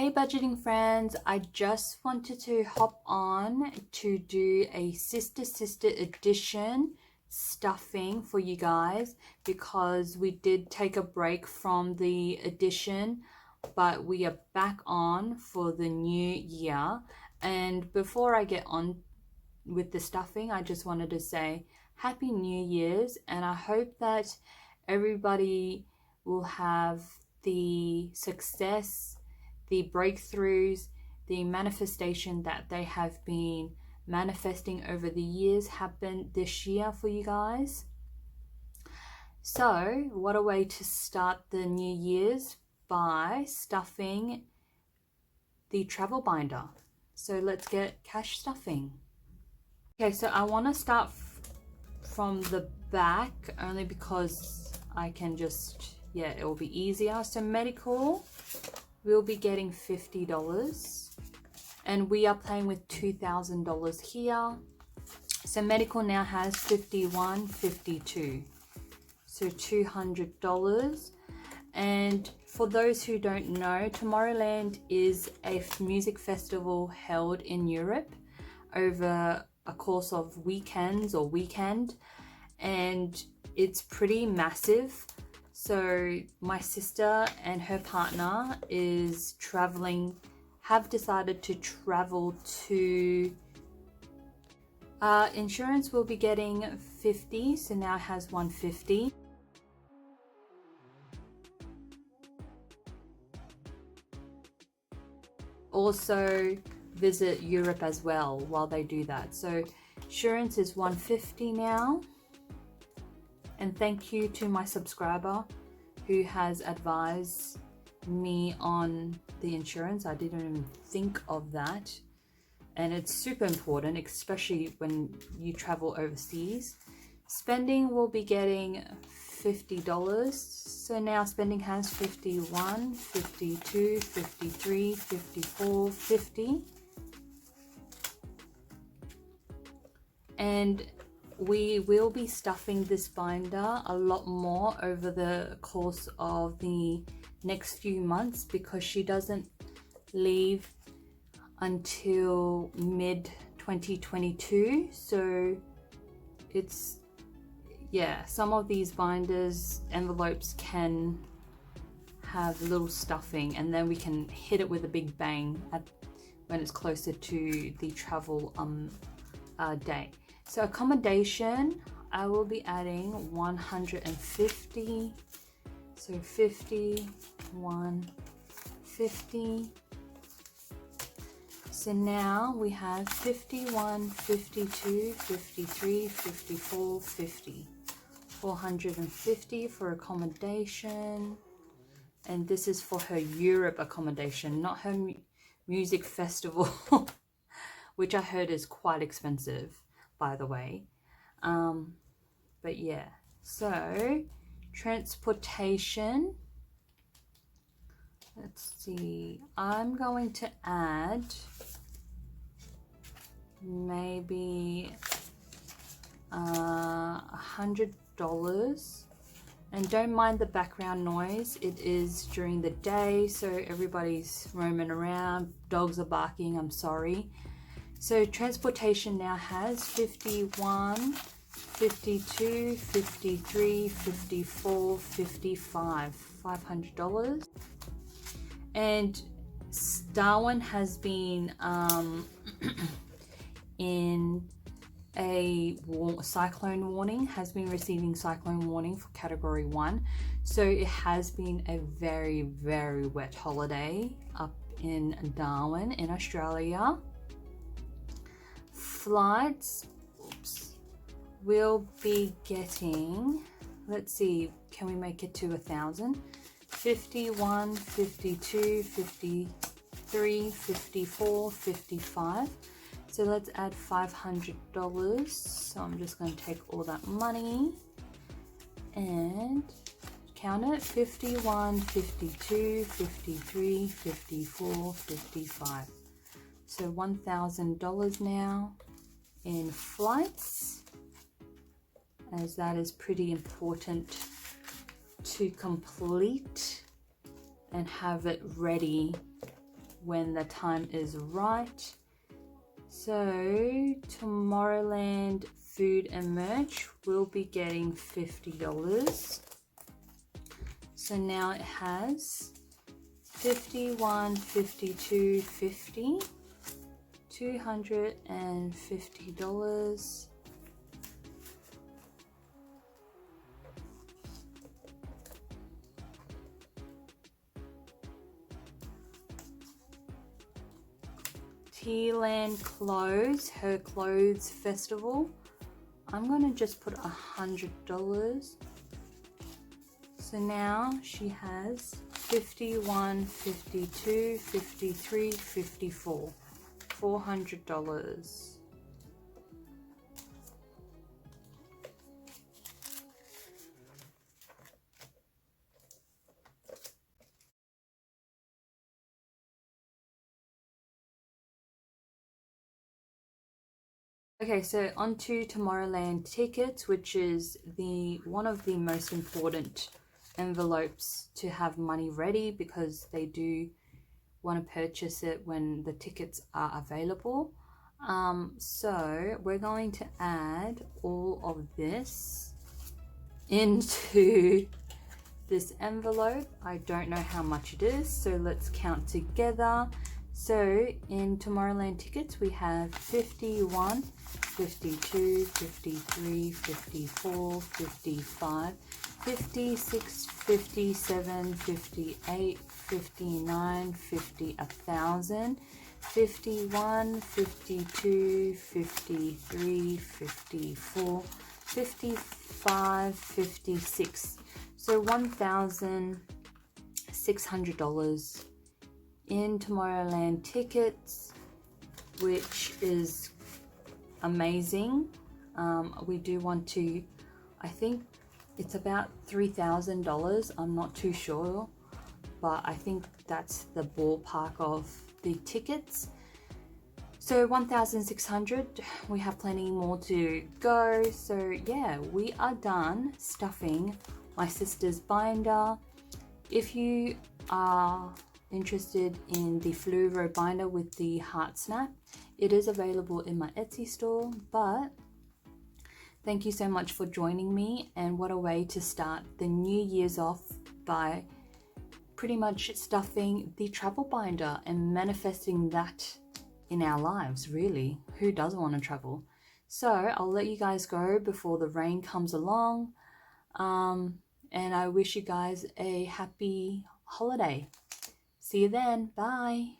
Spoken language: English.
Hey budgeting friends, I just wanted to hop on to do a sister edition stuffing for you guys because we did take a break from the edition, but we are back on for the new year. And before I get on with the stuffing, I just wanted to say Happy New Year's, and I hope that everybody will have the success, the breakthroughs, the manifestation that they have been manifesting over the years happen this year for you guys. So what a way to start the new year's by stuffing the travel binder. So let's get cash stuffing. Okay, so I want to start from the back only because I can just, it will be easier. So medical, we'll be getting $50 and we are playing with $2,000 here. So medical now has $51.52, so $200. And for those who don't know, Tomorrowland is a music festival held in Europe over a course of weekends or weekend, and it's pretty massive. So my sister and her partner is traveling, have decided to travel to, insurance will be getting 50, so now it has 150. Also visit Europe as well while they do that. So insurance is 150 now. And thank you to my subscriber who has advised me on the insurance. I didn't even think of that. And it's super important, especially when you travel overseas. Spending will be getting $50. So now spending has 51, 52, 53, 54, 50. And we will be stuffing this binder a lot more over the course of the next few months because she doesn't leave until mid 2022. So it's, some of these binders, envelopes can have little stuffing, and then we can hit it with a big bang when it's closer to the travel date. So accommodation, I will be adding 150. So 50, 150. So now we have 51, 52, 53, 54, 50. 450 for accommodation. And this is for her Europe accommodation, not her music festival, which I heard is quite expensive, by the way. But yeah, so transportation, let's see, I'm going to add maybe $100, and don't mind the background noise. It is during the day, so everybody's roaming around, dogs are barking, I'm sorry. So transportation now has 51, 52, 53, 54, 55, $500. And Darwin has been in a cyclone warning, has been receiving cyclone warning for category 1. So it has been a very, very wet holiday up in Darwin in Australia. Flights, we'll be getting, let's see, can we make it to 1,000? 51, 52, 53, 54, 55. So let's add $500. So I'm just going to take all that money and count it. 51, 52, 53, 54, 55. So $1,000 now in flights, as that is pretty important to complete and have it ready when the time is right. So Tomorrowland food and merch will be getting $50. So now it has 51, 52, 50, $250. Tealand Clothes, her clothes festival. I'm gonna just put $100. So now she has 51, 52, 53, 54, $400. Okay, so on to Tomorrowland tickets, which is one of the most important envelopes to have money ready, because they do want to purchase it when the tickets are available. So we're going to add all of this into this envelope. I don't know how much it is, so let's count together. So in Tomorrowland tickets we have 51, 52, 53, 54, 55, 56, 57, 58, 59, 50, 1,000, 51, 52, 53, 54, 55, 56. So $1,600 in Tomorrowland tickets, which is amazing. We do want to, I think it's about $3,000. I'm not too sure, but I think that's the ballpark of the tickets. So 1,600, we have plenty more to go. So yeah, we are done stuffing my sister's binder. If you are interested in the fluoro binder with the heart snap, it is available in my Etsy store. But thank you so much for joining me, and what a way to start the new year's off by pretty much stuffing the travel binder and manifesting that in our lives. Really, who doesn't want to travel? So I'll let you guys go before the rain comes along, and I wish you guys a happy holiday. See you then. Bye.